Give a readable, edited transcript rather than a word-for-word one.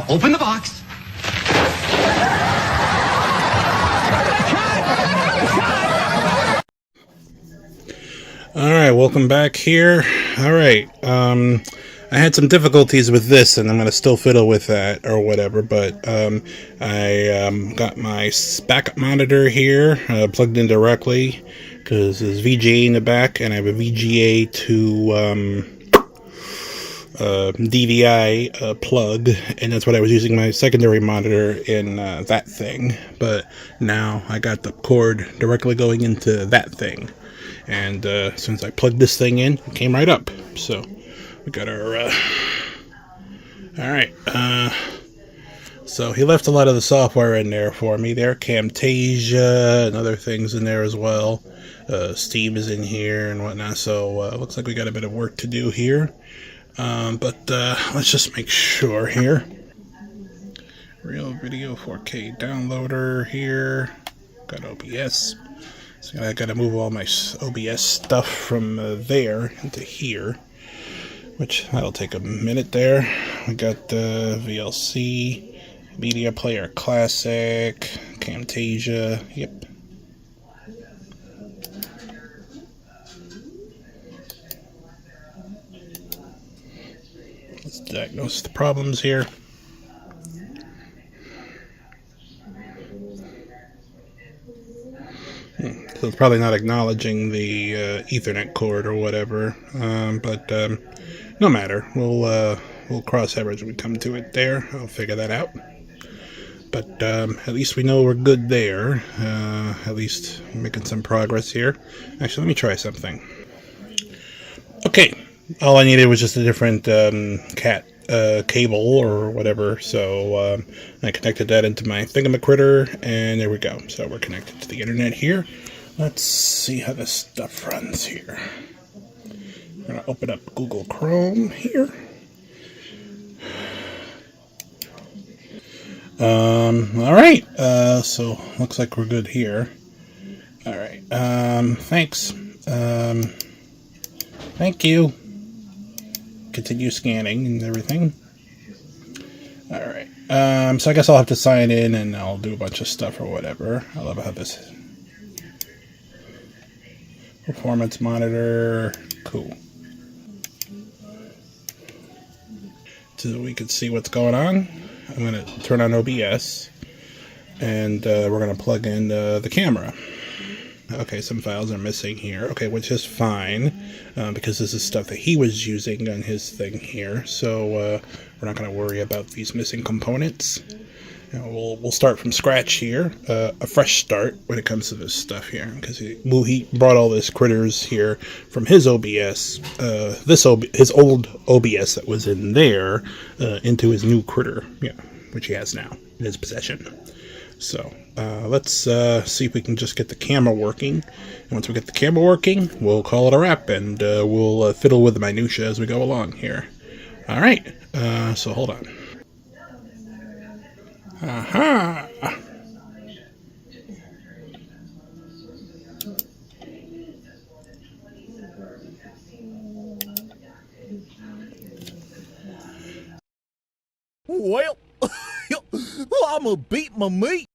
Now open the box. Alright, welcome back here. Alright, I had some difficulties with this, and I'm going to still fiddle with that, or whatever, but, I, got my backup monitor here, plugged in directly, because there's VGA in the back, and I have a VGA to, DVI plug, and that's what I was using my secondary monitor in that thing. But now I got the cord directly going into that thing, and as soon as I plugged this thing in, it came right up. So we got our alright, so he left a lot of the software in there for me there, Camtasia and other things in there as well. Steam is in here and whatnot, so looks like we got a bit of work to do here. But let's just make sure here. Real Video 4K downloader here. Got OBS. So I gotta move all my OBS stuff from there into here, which that'll take a minute there. We got the VLC, Media Player Classic, Camtasia. Yep. Let's diagnose the problems here. So it's probably not acknowledging the Ethernet cord or whatever, but no matter. We'll cross that bridge when we come to it there. I'll figure that out. But at least we know we're good there. At least making some progress here. Actually, let me try something. Okay. All I needed was just a different cat cable or whatever, so I connected that into my thingamacritter, and there we go. So we're connected to the internet here. Let's see how this stuff runs here. I'm going to open up Google Chrome here. Alright, so looks like we're good here. Alright, thanks. Thank you. Continue scanning and everything. Alright, so I guess I'll have to sign in and I'll do a bunch of stuff or whatever. I love how this performance monitor, cool. So we can see what's going on. I'm going to turn on OBS and we're going to plug in the camera. Okay, some files are missing here. Okay, which is fine, because this is stuff that he was using on his thing here. So we're not going to worry about these missing components. We'll start from scratch here, a fresh start when it comes to this stuff here, because he brought all these critters here from his OBS, his old OBS that was in there, into his new critter, yeah, which he has now in his possession. So let's see if we can just get the camera working. And once we get the camera working, we'll call it a wrap, and we'll fiddle with the minutia as we go along here. All right, so hold on. Aha! Well, I'm gonna beat my meat.